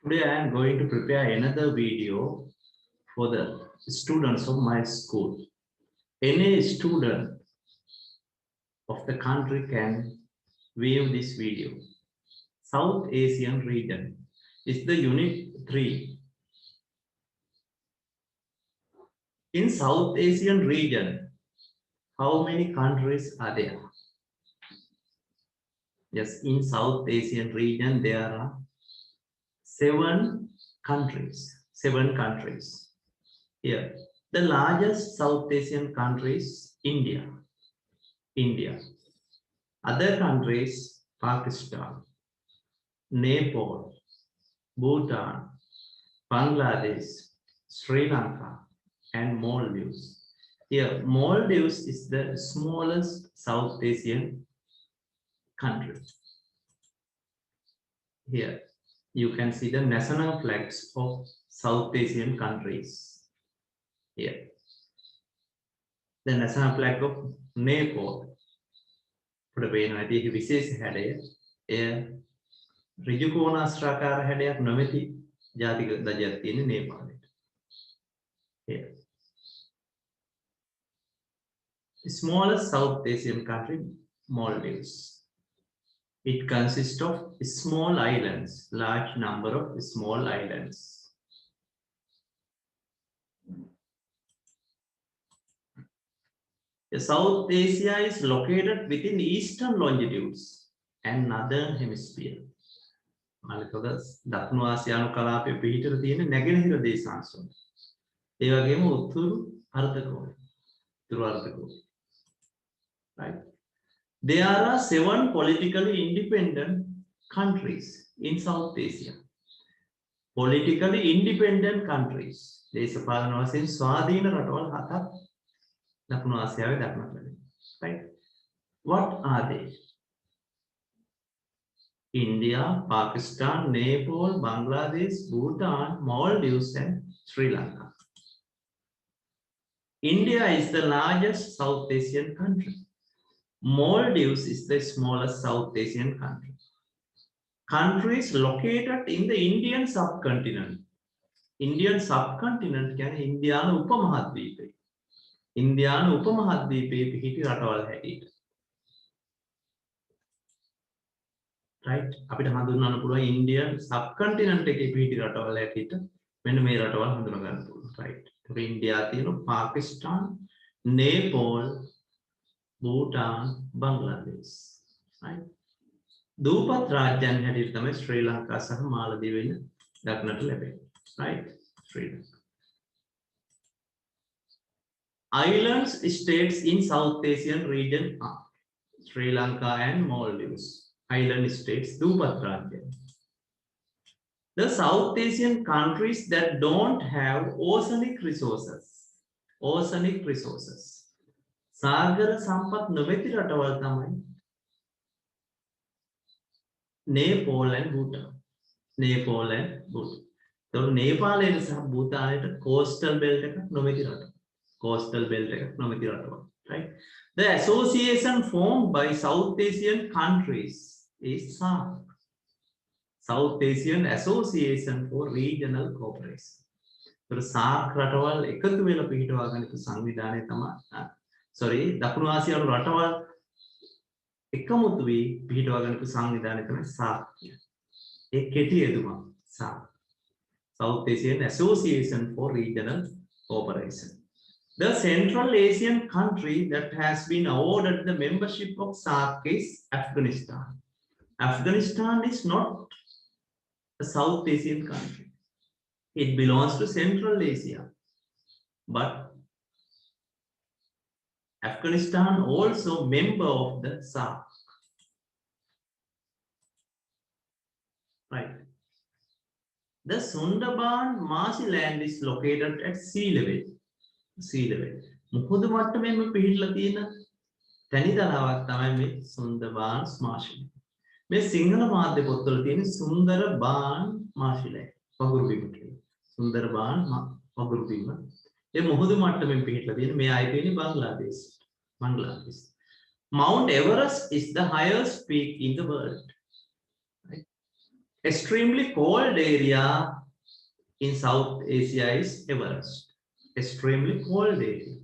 Today I am going to prepare another video for the students of my school. Any student of the country can view this video. South Asian region is the unit 3. In South Asian region, how many countries are there? Yes, in South Asian region there are 7 countries. 7 countries. Here, the largest South Asian country is India. Other countries, Pakistan, Nepal, Bhutan, Bangladesh, Sri Lanka, and Maldives. Here, Maldives is the smallest South Asian country. Here, you can see the national flags of South Asian countries. Here, the national flag of Nepal. විශේෂ හැඩය එය ඍජුකෝණාශ්‍රාකාර හැඩයක් නොමැති ජාතික ධජයක් තියෙන නේපාලයට. The smallest South Asian country, Maldives. It consists of small islands, large number of small islands. South Asia is located within eastern longitudes and northern hemisphere. දකුණු ආසියානු කලාපයේ පිහිටලා තියෙන නැගෙනහිර දේශාංශවල. ඒ වගේම උතුරු අර්ධගෝලය. Right? There are 7 politically independent countries in South Asia. Politically independent countries. දේශපාලන වශයෙන් ස්වාධීන රටවල් 7ක් දකුණු ආසියාවේ දක්නට ලැබෙනවා. Right? What are they? India, Pakistan, Nepal, Bangladesh, Bhutan, Maldives, and Sri Lanka. India is the largest South Asian country. Maldives is the smallest South Asian country. Countries located in the Indian subcontinent. Indian subcontinent can Indiana උපමහද්වීපය. ඉන්දියානු උපමහද්වීපයේ පිහිටි රටවල් හැටියට. Right? අපිට හඳුන්වන්න පුළුවන් Indian සබ්කන්ටිනන්ට් එකේ පිහිටි රටවල් හැටියට මෙන්න මේ රටවල් හඳුනා ගන්න පුළුවන්. Right? ඒක ඉන්දියාව තියෙනවා, පාකිස්තාන්, නේපාල්, භූටාන්, බංග්ලාදේශ. Right? දූපත් රාජ්‍යයන් හැටියට තමයි ශ්‍රී ලංකා සහ මාලදීව වෙන දක්නට ලැබෙන්නේ. Right? Sri Lanka. Islands states in South Asian region are Sri Lanka and Maldives. Island states, Dupat Rajya. The South Asian countries that don't have oceanic resources. Oceanic resources. Sagar Sampat නොමැති රටවල් තමයි Nepal and Bhutan. Nepal and Bhutan. So Nepal සහ භූතානයට coastal belt එකක් නොමැති රට. Coastal belt එකක් නොමැති රටවල්. Right? The association formed by South Asian countries is SAARC. South Asian Association for Regional Cooperation. So SAARC රටවල් එකතු වෙලා පිහිටවා ගන්න සංවිධානය තමයි දකුණු ආසියානු රටවල් එකමුතු වී පිහිටවා ගන්න සංවිධානය තමයි SAARC කියන්නේ. ඒ කෙටි යෙදුමක් SAARC. South Asian Association for Regional Cooperation. The Central Asian country that has been awarded the membership of SAARC is Afghanistan. Afghanistan is not a South Asian country. It belongs to Central Asia. But Afghanistan also member of the SAARC. Right. The Sundarban marshy land is located at sea level. Sea level. මුහුදු මට්ටමෙන්ම පිහිටලා තියෙන තනි තලාවක් තමයි මේ සුන්දර්බාන්ස් marshal. මේ සිංහල මාධ්‍ය පොත්වල තියෙන සුන්දරබාන් මාර්ෂල්. වගුරු බිම කියලා. සුන්දරබාන් වගුරු බිම. ඒ මුහුදු මට්ටමෙන් පිහිටලා තියෙන මේ අය තියෙන්නේ Bangladesh. Mount Everest is the highest peak in the world. Right? extremely cold area in South Asia is Everest. Extremely cold area.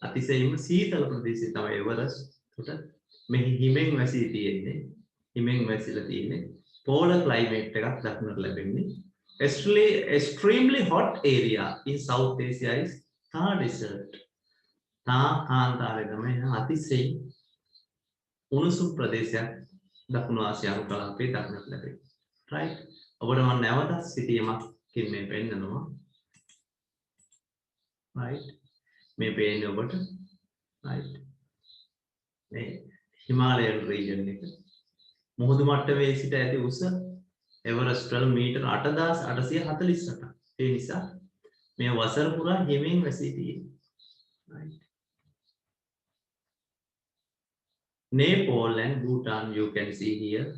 අතිශයින්ම සීතල ප්‍රදේශය තමයි එවරස්ට්. උට මෙහි හිමෙන් වැසී තියෙන්නේ. හිමෙන් වැසිලා තියෙන්නේ. polar climate එකක් දක්නට ලැබෙන්නේ. Extremely hot area in South Asia is Thar Desert. Thar කාන්තාරය තමයි අතිශයින් උණුසුම් ප්‍රදේශයක් දකුණු ආසියානු කලාපයේ දක්නට ලැබෙන්නේ. right? ඔබට මම නැවතත් සිටියමකින් මේ පෙන්නනවා. right? මේ පේන්නේ ඔබට right මේ හිමාලයන් region එක මුහුදු මට්ටමේ සිට ඇති උස එවරස්ට් වල මීටර 8848ක්. ඒ නිසා මේ වසර පුරා හිමෙන් වැසී තියෙනවා. right? Nepal and Bhutan, you can see here,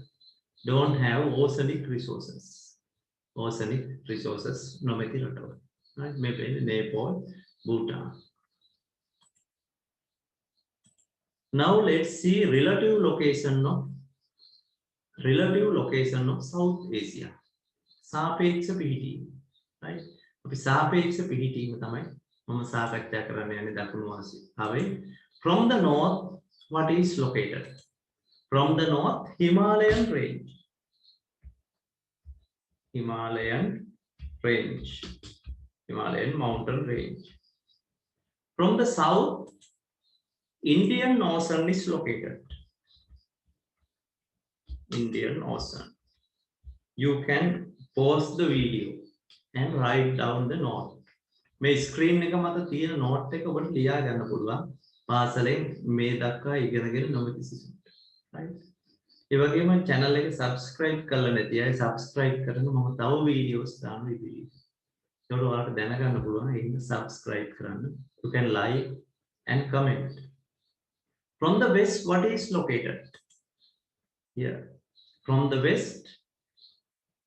don't have oceanic resources. Oceanic resources නොමැති රටවල්. right? මේ පේන්නේ Nepal, Bhutan. Now let's see relative location of South Asia. සාපේක්ෂ පිහිටීම. right? අපි සාපේක්ෂ පිහිටීම තමයි මම සාකච්ඡා කරන්න යන්නේ දකුණු ආසියාවේ. From the north, what is located? From the north, Himalayan range. Himalayan mountain range. From the south, Indian Ocean is located. Indian Ocean. You can pause the video and write down the note. මේ screen එක මත තියෙන note එක ඔබට ලියා ගන්න පුළුවන්. පාසලෙන් මේ දක්වා ඉගෙනගෙන නොමැති සිසුන්ට. right? ඒ වගේම channel එක subscribe කරලා නැති අය subscribe කරන්න මම තව videos දානවා ඉදිරියට. ඒකට ඔයාලට දැනගන්න පුළුවන් ඒක subscribe කරන්න. You can like and comment. From the west, what is located? Here. From the west,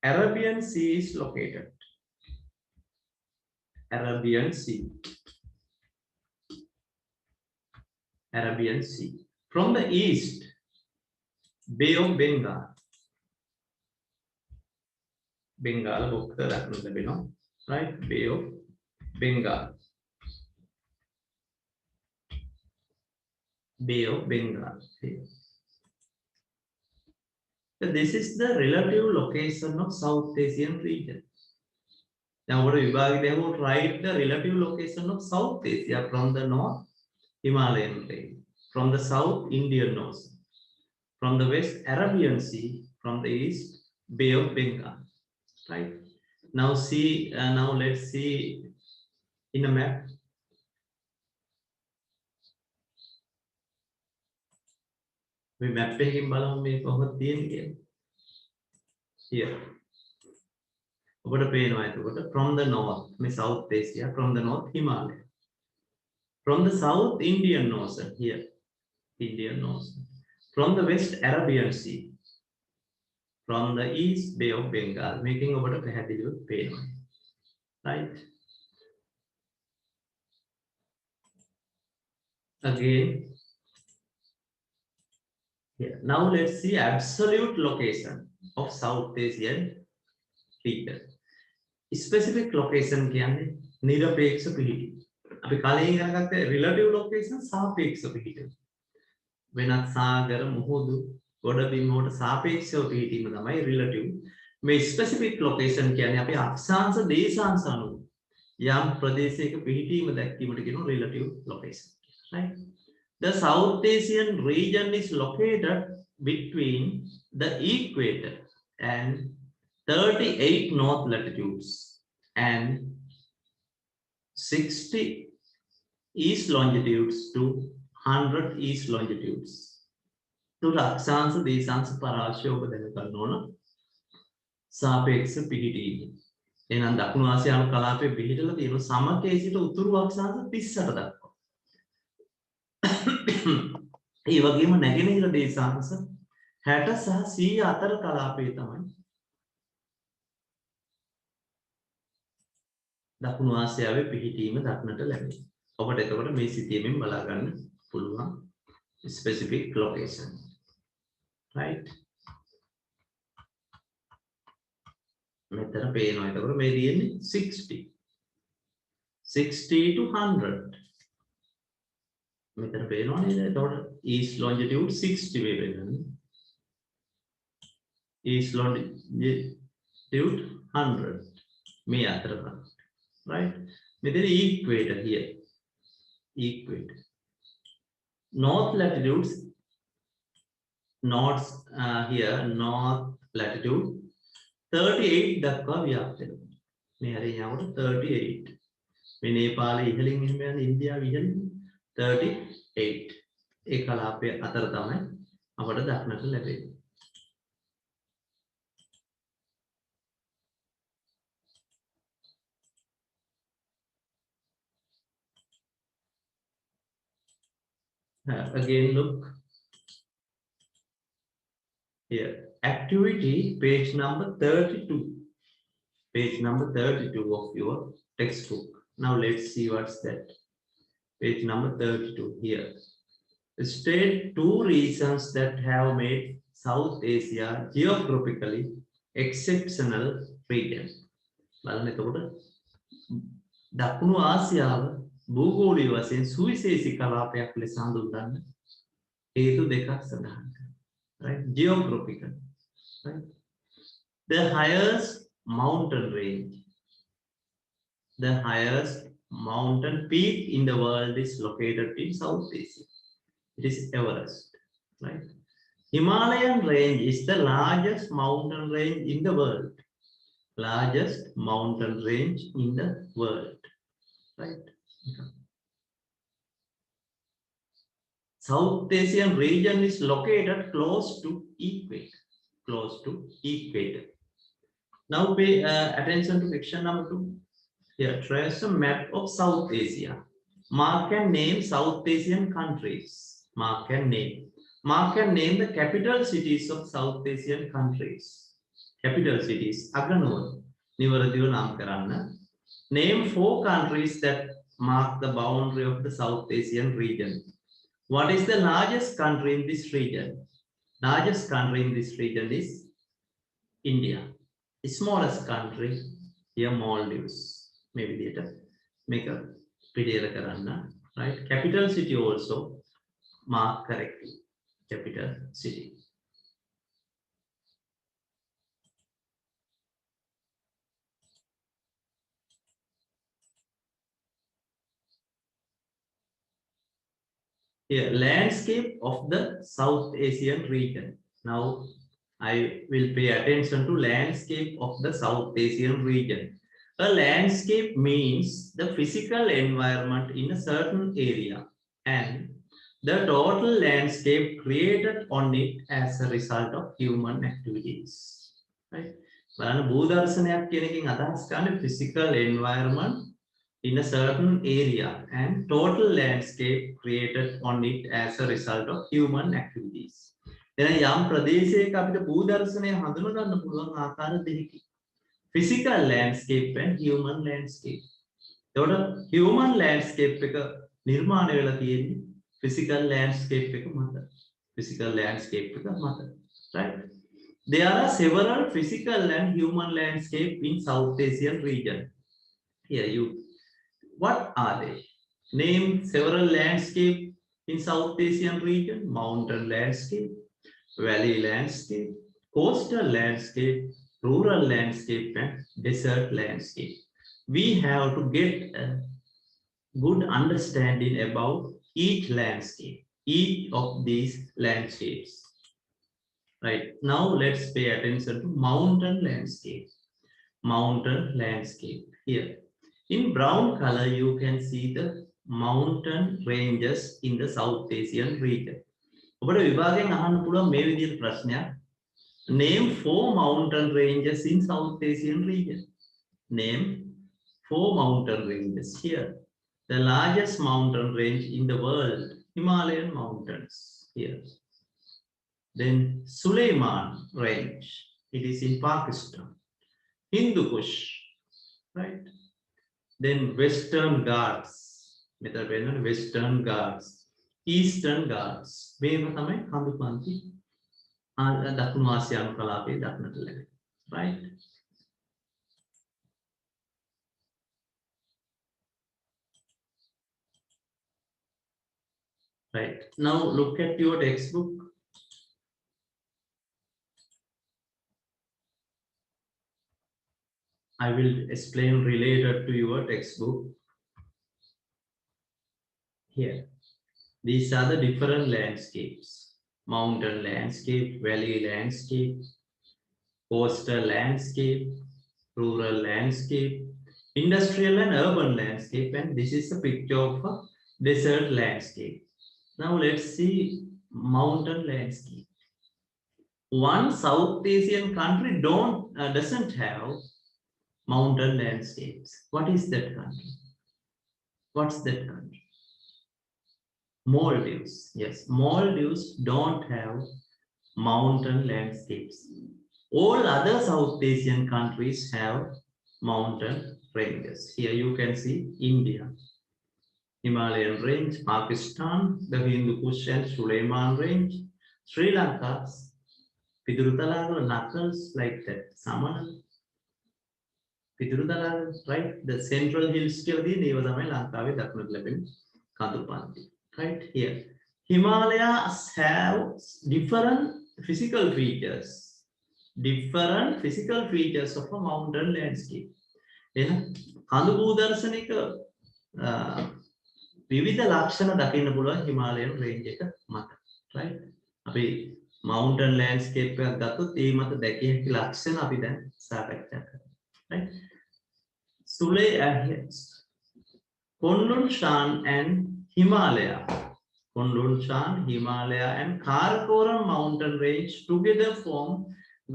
Arabian Sea is located. Arabian Sea. Arabian Sea. From the east, Bay of Bengal. Bengal, right? Bay of Bengal. Bay of Bengal. So this is the relative location of South Asian region. Now, what we will write the relative location of South Asia. From the north, Himalayan range. From the south, Indian Ocean. From the west, Arabian Sea. From the east, Bay of Bengal. Right? Now see. Now let's see in a map. We map එකකින් බලමු මේ කොහොමද තියෙන්නේ කියලා. Here. ඔබට පේනවා එතකොට from the north මේ South Asia, from the north Himalaya. From the south Indian Ocean here. Indian Ocean. From the west Arabian Sea. From the east Bay of Bengal. Making ඔබට පැහැදිලිව පේනවා. Right? Again. Yeah. Now let's see absolute location of South Asian region. Specific location කියන්නේ නිරපේක්ෂ පිහිටි. අපි කලින් ඉගෙනගත්ත relative location සාපේක්ෂ පිහිටි. වෙනත් සාගර මුහුදු ගොඩබිම් වලට සාපේක්ෂව පිහිටීම තමයි relative. මේ specific location කියන්නේ අපි අක්ෂාංශ දේශාංශ අනුව යම් ප්‍රදේශයක පිහිටීම දැක්වීමට කියනවා relative location. Right? The South Asian region is located between the equator and 38 north latitudes and 60 east longitudes to 100 east longitudes. तो අක්ෂාංශ දේශාංශ පරාශය ඔබ දැනගන්න ඕන සාපේක්ෂ පිහිටීම. එහෙනම් දකුණු ආසියානු කලාපයේ පිහිටලා තියෙන සමකයේ සිට උතුරු අක්ෂාංශ 38 දක්වා. ඒ වගේම නැගෙනහිර දේශාංශ 60 සහ 100 අතර කලාපයේ තමයි දකුණු ආසියාවේ පිහිටීම දක්නට ලැබෙන්නේ. ඔබට එතකොට මේ සිතියමින් බලා ගන්න පුළුවන් specific location. Right? මෙතන පේනවා. එතකොට මේ තියෙන්නේ 60. 60 to 100. මෙතන පේනවා නේද? එතකොට east longitude 60 වේ වෙන්නේ. East longitude 100. මේ අතර ගන්න. Right? මෙතන equator here. Equator. North latitudes, north here, north latitude 38 දක්වා ව්‍යාප්ත වෙනවා. මේ හරිය යනකොට 38. මේ නේපාලේ ඉහළින් එහෙම යන ඉන්දියාව ඉහළින් 38. ඒ කලාපයේ අතර තමයි අපට දක්නට ලැබෙන්නේ. Again look here, activity page number 32. Page number 32 of your textbook. Now let's see what's that. Page number 32 here. State 2 reasons that have made South Asia geographically exceptional region. බලන්න එතකොට දකුණු ආසියාව භූගෝලීය වශයෙන් සුවිශේෂී කලාපයක් ලෙස හඳුන්වන්න හේතු දෙකක් සඳහන් කරනවා. Right? Geographical. Right? The highest mountain range. The highest mountain peak in the world is located in South Asia. It is Everest. Right? Himalayan range is the largest mountain range in the world. Largest mountain range in the world. Right? South Asian region is located close to equator. Close to equator. Now pay attention to section number 2. Here, trace a map of South Asia. Mark and name South Asian countries. Mark and name. Mark and name the capital cities of South Asian countries. Capital cities. Aganuwa. Nivaradiyo naam karanna. Name 4 countries that mark the boundary of the South Asian region. What is the largest country in this region? Largest country in this region is India. The smallest country here, Maldives. Maybe later make a video karanna. Right? Capital city also mark correctly. Capital city. Here, landscape of the South Asian region. Now, I will pay attention to landscape of the South Asian region. A landscape means the physical environment in a certain area and the total landscape created on it as a result of human activities. Right? බලන්න භූදර්ශනයක් කියන එකෙන් අදහස් කරන්නේ physical environment in a certain area and total landscape created on it as a result of human activities. එහෙනම් යම් ප්‍රදේශයක අපිට භූදර්ශනය හඳුනා ගන්න පුළුවන් ආකාර දෙකකින්. Physical landscape and human landscape. එතකොට human landscape එක නිර්මාණය වෙලා තියෙන්නේ physical landscape එක මත. Physical landscape එක මත. Right? There are several physical and human landscape in South Asian region. Here you. What are they? Name several landscape in South Asian region. Mountain landscape, valley landscape, coastal landscape, rural landscape and desert landscape. We have to get a good understanding about each landscape, each of these landscapes. Right, now let's pay attention to mountain landscape. Mountain landscape here. In brown color, you can see the mountain ranges in the South Asian region. ඔබට විභාගයෙන් අහන්න පුළුවන් මේ විදිහට ප්‍රශ්නයක්. Name 4 mountain ranges in South Asian region. Name 4 mountain ranges here. The largest mountain range in the world, Himalayan mountains here. Then Suleiman range. It is in Pakistan. Hindu Kush, right? Then Western Ghats. Western Ghats. Eastern Ghats. මේව තමයි කඳු පන්ති දකුණු ආසියානු කලාපයේ දක්නට ලැබෙන්නේ. Right? Right. Now look at your textbook. I will explain related to your textbook. Here, these are the different landscapes: mountain landscape, valley landscape, coastal landscape, rural landscape, industrial and urban landscape, and this is a picture of a desert landscape. Now let's see mountain landscape. One South Asian country doesn't have mountain landscapes. What is that country? What's that country? Maldives. Yes, Maldives don't have mountain landscapes. All other South Asian countries have mountain ranges. Here you can see India, Himalayan range, Pakistan, the Hindu Kush and Suleiman range, Sri Lanka, Pidurutalaga, knuckles like that, Samana, Pidurutalaga, right? The central hills still the Nevadame Lankavi Daknut Levin, Kandupanti, right here. Himalayas have different physical features of a mountain landscape. කඳු භූදර්ශනික විවිධ ලක්ෂණ දකින්න පුළුවන් හිමාලයන් Range එක මත. right? අපි mountain landscape එකක් ගත්තොත් ඒ මත දැකිය හැකි ලක්ෂණ අපි දැන් සාකච්ඡා කරමු. right? Kondun Shan and Himalaya. Kondun Shan, Himalaya and Karakoram mountain range together form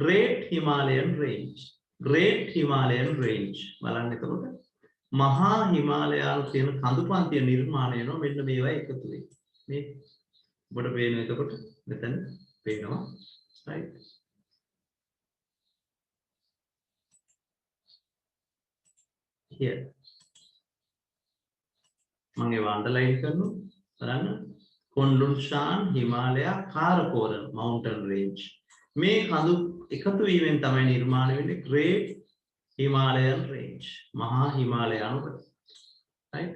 Great Himalayan Range. Great Himalayan Range. බලන්න එතකොට මහා හිමාලයානු කියන කඳුපන්තිය නිර්මාණය වෙනවා මෙන්න මේවා එකතු වෙයි. මේ ඔබට පේනවා එතකොට මෙතන පේනවා. right? Here. මම ඒව අන්ඩර්ලයින් කරනවා. බලන්න. Kondun Shan, Himalaya, Karakoram mountain range. මේ කඳු එකතු වීමෙන් තමයි නිර්මාණය වෙන්නේ Great Himalayan Range. මහා හිමාලයානු. right?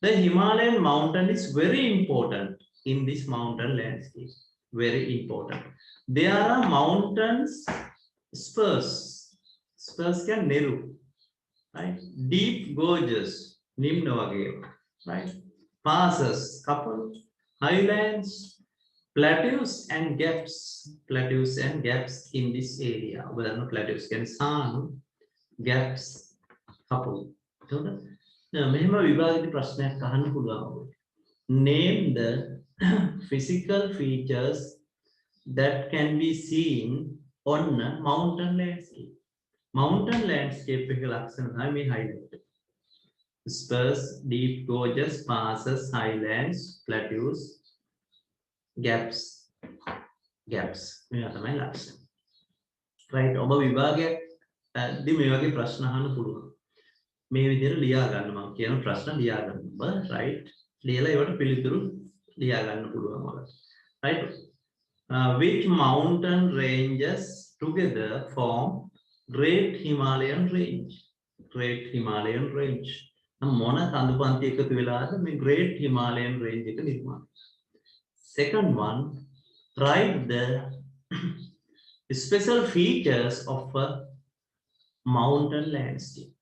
The Himalayan mountain is very important in this mountain landscape. Very important. There are mountains spurs. Spurs can neru. right? Deep gorges. Nimna wage. right? Passes. Couple. Highlands. Plateaus and gaps in this area. Well, no plateaus can sound gaps couple. මෙහෙම විභාගයේ ප්‍රශ්නයක් අහන්න පුළුවන්. Name the physical features that can be seen on a mountain landscape. Mountain landscape එක ලක්ෂණ තමයි මේ highlight. Spurs, deep gorges, passes, highlands, plateaus, gaps මේවා තමයි ලක්ෂණ. right? ඔබ විභාගයක් දී මේ වගේ ප්‍රශ්න අහන්න පුළුවන්. මේ විදිහට ලියා ගන්න මම කියන ප්‍රශ්න ලියා ගන්න. ඔබ right? ලියලා ඒවට පිළිතුරු ලියා ගන්න පුළුවන් ඔයාලට. right? Which mountain ranges together form Great Himalayan Range? Great Himalayan Range. මොන කඳුපන්ති එකතු වෙලාද මේ Great Himalayan Range එක නිර්මාණය. Second one, write the special features of a mountain landscape.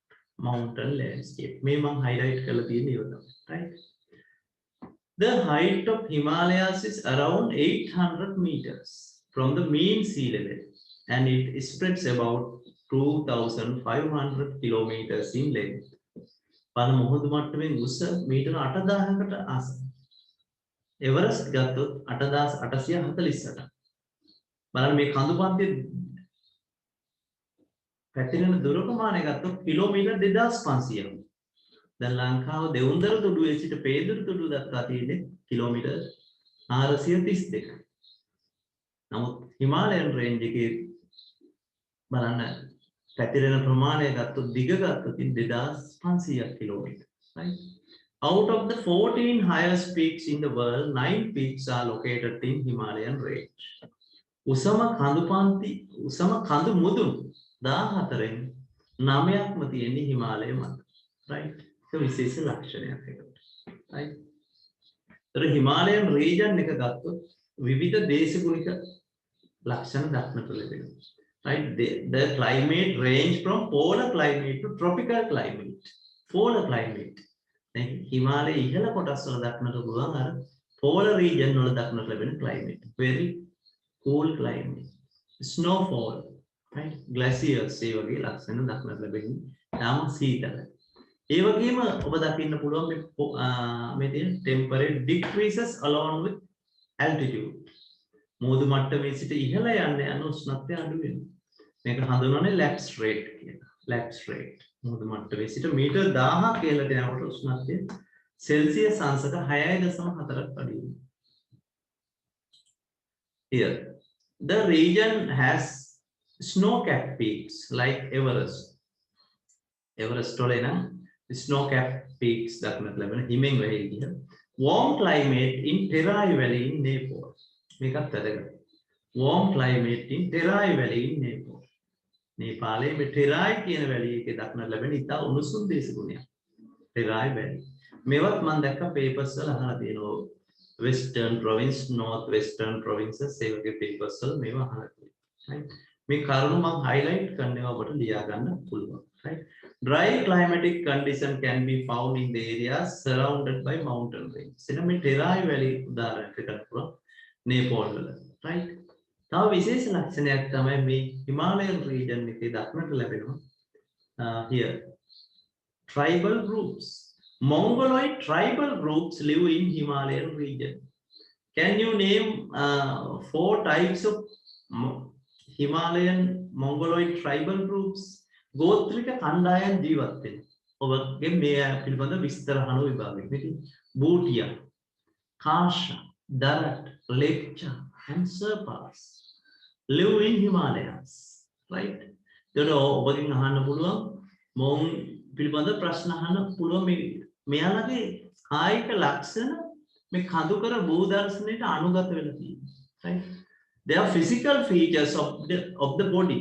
Mountain landscape. මේ මම highlight කරලා තියෙන්නේ ඒක තමයි. right? The height of Himalayas is around 800 meters from the mean sea level and it spreads about 2,500 kilometers in length. පන මොහොත මට්ටමින් උස මීටර 8000කට ආසන්න. එවරස්ට් ගත්තොත් 8848. බලන්න මේ කඳුපන්තිය පැතිරෙන දුර ප්‍රමාණය ගත්තොත් කිලෝමීටර් 2500ක්. දැන් ලංකාව දෙවුන්දර තුඩුවේ සිට පේදුරු තුඩුව දක්වා තියෙන්නේ කිලෝමීටර් 432. නමුත් හිමාලයන් රේන්ජ් එකේ බලන්න පැතිරෙන ප්‍රමාණය ගත්තොත් දිග ගත්තොත් 2500 kilometre. right? Out of the 14 highest peaks in the world, 9 peaks are located in Himalayan range. උසම කඳු මුදුන් 14න් 9ක්ම තියෙන්නේ හිමාලය මත. right? ඒක විශේෂ ලක්ෂණයක් ඒකට. right? तर Himalayan region එක ගත්තොත් විවිධ දේශගුණික ලක්ෂණ දක්නට ලැබෙනවා. Right? The climate range from polar climate to tropical climate. Polar climate. දැන් හිමාලයේ ඉහළ කොටස් වල දක්නට පුළුවන් අර polar region වල දක්නට ලැබෙන climate. Very cool climate. Snowfall. Right? Glaciers ඒ වගේ ලක්ෂණ දක්නට ලැබෙන්නේ. තාම සීතලයි. ඒ වගේම ඔබ දකින්න පුළුවන් මේ තියෙන temperate decreases along with altitude. මෝදු මට්ටමේ සිට ඉහළ යන උෂ්ණත්වය අඩු වෙනවා. මේක හඳුන්වන්නේ lapse rate කියලා. lapse rate. මෝදු මට්ටමේ සිට මීටර් 1000ක් ඉහළට යනකොට උෂ්ණත්වය සෙල්සියස් අංශක 6.4ක් අඩු වෙනවා. Here, the region has snow-capped peaks like Everest. Everest වල එන snow-capped peaks දක්නට ලැබෙන හිමෙන් වැහි ගිය warm climate in Terai Valley in Nepal. මේකත් වැදගත්. warm climate in Terai Valley in Nepal. නේපාලයේ මේ Terai කියන වැලිය එකේ දක්නට ලැබෙන ඉතා උණුසුම් දේශගුණයක්. Terai Valley. මේවත් මම දැක්ක papers වල අහලා තියෙනවා. Western province, northwestern provinces ඒ වගේ papers වල මේවා අහලා තියෙනවා. right? මේ කරුණු මම highlight කරනවා ඔබට ලියා ගන්න පුළුවන්. right? Dry climatic condition can be found in the areas surrounded by mountain ranges. එන මේ Terai Valley උදාහරණයක් ගන්න පුළුවන් නේපාල් වල. right? තව විශේෂ ලක්ෂණයක් තමයි මේ Himalayan region එකේ දක්නට ලැබෙනවා. Here tribal groups. Mongoloid tribal groups live in Himalayan region. Can you name 4 types of Himalayan Mongoloid tribal groups? ගෝත්‍රික කණ්ඩායම් ජීවත් වෙන. ඔබගේ මේ පිළිබඳ විස්තර අහන විභාගෙදී බූටියා, කාෂා, දරට්, ලෙක්චා and Sherpas live in Himalayas. right? ඒතකොට ඔබගෙන් අහන්න පුළුවන් මොන් පිළිබඳ ප්‍රශ්න අහන්න පුළුවන් මෙයාලගේ කායික ලක්ෂණ මේ කඳුකර භූදර්ශනයට අනුගත වෙලා තියෙනවා. right? Their physical features of the body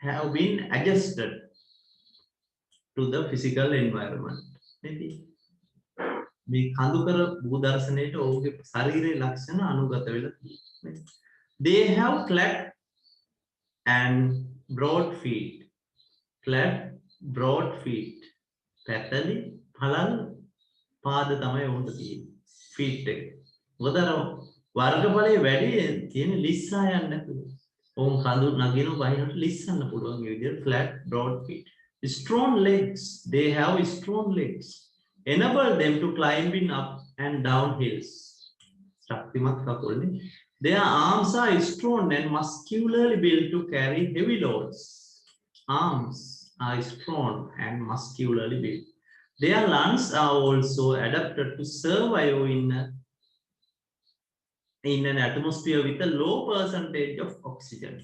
have been adjusted to the physical environment. මේ කඳුකර භූදර්ශනයට ඔහුගේ ශරීරයේ ලක්ෂණ අනුගත වෙලා තියෙනවා. They have flat and broad feet. Flat, broad feet. පැතලි පළල් පාද තමයි උන්ට තියෙන්නේ. feet එක. මොකද වර්ගඵලයේ වැඩි තියෙන ලිස්සා යන්නේ නැතුව. ඔවුන් කඳු නගින බහිනට ලිස්සන්න පුළුවන් මේ විදිහට flat broad feet. Strong legs. They have strong legs. Enable them to climb in up and down hills. ශක්තිමත් කකුල්නේ. Their arms are strong and muscularly built to carry heavy loads. Arms are strong and muscularly built. Their lungs are also adapted to survive in an atmosphere with a low percentage of oxygen.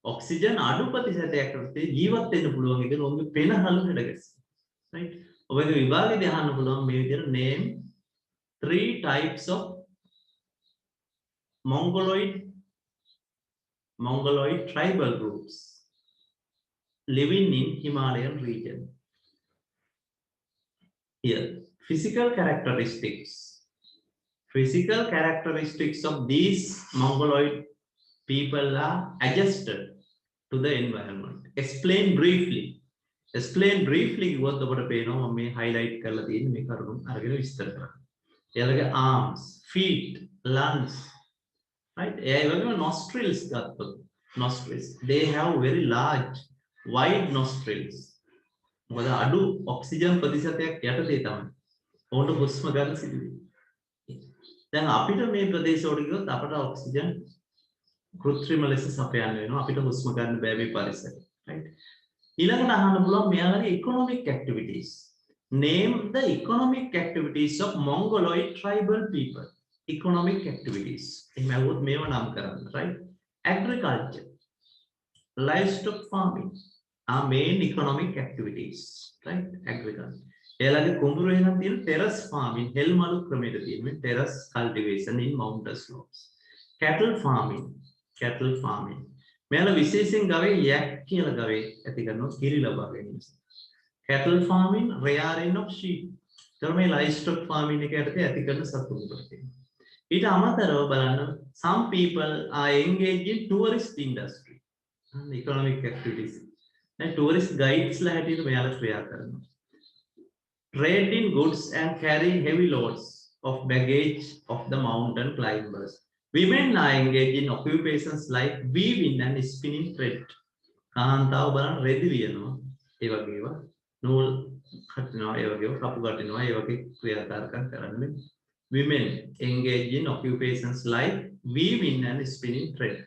Oxygen අඩු ප්‍රතිශතයක් අතර ජීවත් වෙන්න පුළුවන් එක නෝන්ගේ පෙනහළු හැඩගැස්ම. right? ඔබගේ විභාගයේදී අහන්න පුළුවන් මේ විදිහට name 3 types of Mongoloid tribal groups living in Himalayan region. Here, physical characteristics. Physical characteristics of these Mongoloid people are adjusted to the environment. Explain briefly. Explain briefly what the payno may highlight කරලා තියෙන මේ කරුණු අරගෙන විස්තර කරන්න. එයාලගේ arms, feet, lungs, right? ඒ වගේම nostrils ගත්තොත් nostrils. They have very large, wide nostrils. මොකද අඩු ඔක්සිජන් ප්‍රතිශතයක් යටතේ තමයි. ඕන හුස්ම ගන්න සිදුවේ. දැන් අපිට මේ ප්‍රදේශවල ගියොත් අපට ඔක්සිජන් කෘත්‍රිම ලෙස සපයන්න වෙනවා. අපිට හුස්ම ගන්න බෑ මේ පරිසරේ. right? ඊළඟට අහන්න පුළුවන් මෙයාලගේ economic activities. Name the economic activities of Mongoloid tribal people. Economic activities. එහෙම આવොත් මේව නම් කරන්න. right? Agriculture, livestock farming are main economic activities. right? Agriculture. එයාලගේ කුඹුරු එහෙනම් තියෙන terrace farming, හෙල්මලු ක්‍රමයට තියෙන terrace cultivation in mountain slopes. Cattle farming. මෙයාලා විශේෂයෙන් ගවේ yak කියලා ගවේ ඇති කරනවා කිරි ලබා ගැනීම. Cattle farming, rearing of sheep. ඒතර මේ livestock farming එක යටතේ ඇති කරන සතුන් කොට තියෙනවා. ඊට අමතරව බලන්න some people are engaged in tourist industry and economic activities. දැන් tourist guides ලා හැටියට මෙයාලා ක්‍රියා කරනවා. Trade in goods and carry heavy loads of baggage of the mountain climbers. Women are engaged in occupations like weaving and spinning thread. කාන්තාව බලන්න රෙදි වියනවා. ඒ වගේම නූල් කටිනවා, ඒ වගේම කපු කටිනවා, ඒ වගේ ක්‍රියාකාරකම් කරන්නේ. Women engage in occupations like weaving and spinning thread.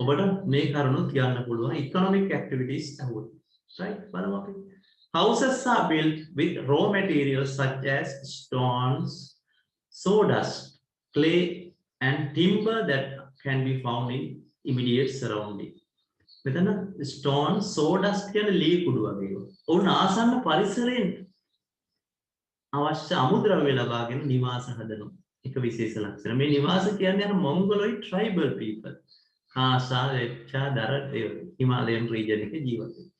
ඔබට මේ කරුණු කියන්න පුළුවන් economic activities අහුවොත්. Right? බලමු අපි. Houses are built with raw materials such as stones, sawdust, clay, and timber that can be found in immediate surrounding. මෙතන stone, sawdust කියන ලී කුඩු වගේ ඒවා. ඔවුන් ආසන්න පරිසරයෙන් අවශ්‍ය අමුද්‍රව්‍ය ලබාගෙන නිවාස හදනවා. එක විශේෂ ලක්ෂණ. මේ නිවාස කියන්නේ අර මොන්ගොලොයිඩ් tribal people. කාසා, ලෙච්චා, දරත් ඒ හිමාලයන් region එකේ ජීවත් වෙනවා.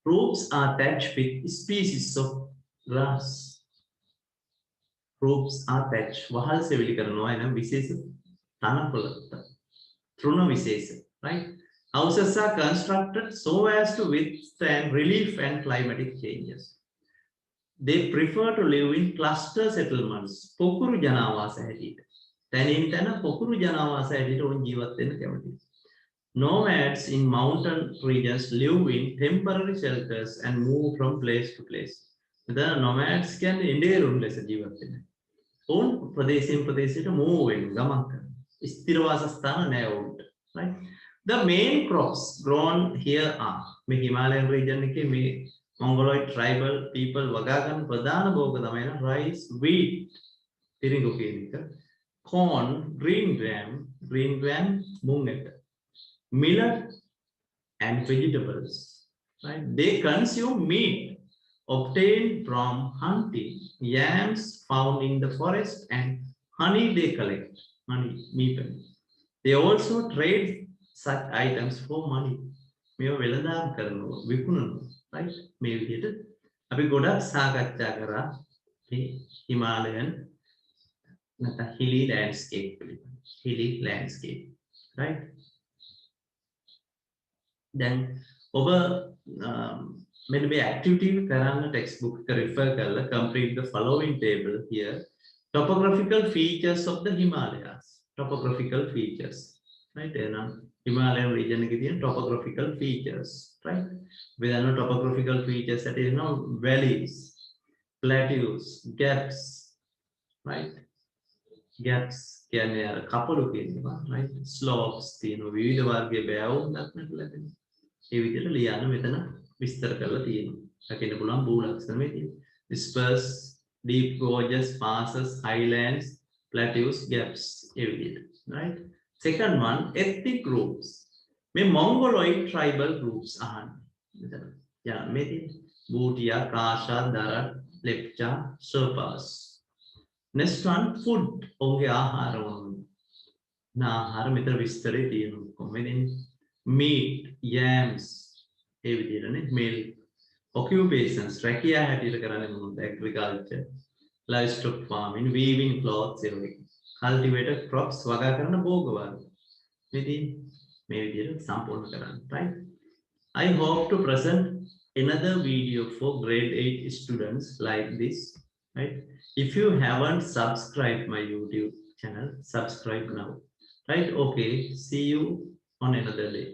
Roofs are thatched with species of grass. Roofs are thatched. වහල් සෙවිලි කරනවා එනම් විශේෂ තනකොළ තෘණ විශේෂ. Right? Houses are constructed so as to withstand relief and climatic changes. They prefer to live in cluster settlements. පොකුරු ජනාවාස හැටියට. තැනින් තැන පොකුරු ජනාවාස හැටියට උන් ජීවත් වෙන්න කැමතියි. Nomads in mountain regions live in temporary shelters and move from place to place. The nomads කියන්නේ ඉන්ඩේරුන් ලෙස ජීවත් වෙන්නේ. උන් ප්‍රදේශයෙන් ප්‍රදේශයට move වෙන ගමන් කරනවා. ස්ථිර වාසස්ථාන නැහැ උන්ට. Right? The main crops grown here are මේ Himalayan region එකේ මේ Mongoloid tribal people වගා ගන්න ප්‍රධාන භෝග තමයි rice, wheat, තිරිඟු කියන එක, corn, green gram, මුං එක, millet and vegetables. Right? They consume meat obtained from hunting, yams found in the forest, and honey they collect. Meat. They also trade such items for money. මේවා වෙළඳාම් කරනවා, විකුණනවා. Right? මේ විදිහට අපි ගොඩක් සාකච්ඡා කරා මේ හිමාලයන් නැත්නම් hilly landscape. Right? දැන් ඔබ මෙන්න මේ activity කරන්න text book එක refer කරලා complete the following table here. Topographical features of the Himalayas. Topographical features. Right? එහෙනම් Himalayan region එකේ තියෙන topographical features. Right? We know topographical features that is now valleys, plateaus, gaps. Right? Gaps කියන්නේ අර කපළු කියනවා. Right? Slopes තියෙනවා. විවිධ වර්ගයේ බෑවුම් දක්නට ලැබෙනවා. ඒ විදිහට ලියන්න මෙතන විස්තර කරලා තියෙනවා. දකින්න පුළුවන් භූ ලක්ෂණ මේ තියෙනවා. Dispersed, deep gorges, passes, highlands, plateaus, gaps. ඒ විදිහට. Right? Second one, ethnic groups. මේ Mongoloid tribal groups අහන්න. මෙතන. යා මේ තියෙන බූටියා, කාෂා, දරත්, ලෙප්චා, ෂර්පාස්. Next one, food. ඔවුන්ගේ ආහාර වුණා. ආහාර මෙතන විස්තරේ තියෙනවා. කොහොමද? Meat, yams, ඒ විදිහටනේ milk, occupations, රැකියා හැටියට කරන්නේ මොනවද? Agriculture, livestock farming, weaving clothes, ඒ වගේ. Cultivated crops වගා කරන භෝග වර්ග. ඉතින් මේ විදිහට සම්පූර්ණ කරන්න. Right? I hope to present another video for grade 8 students like this. Right? If you haven't subscribed my YouTube channel, subscribe now. Right? Okay. See you on another day.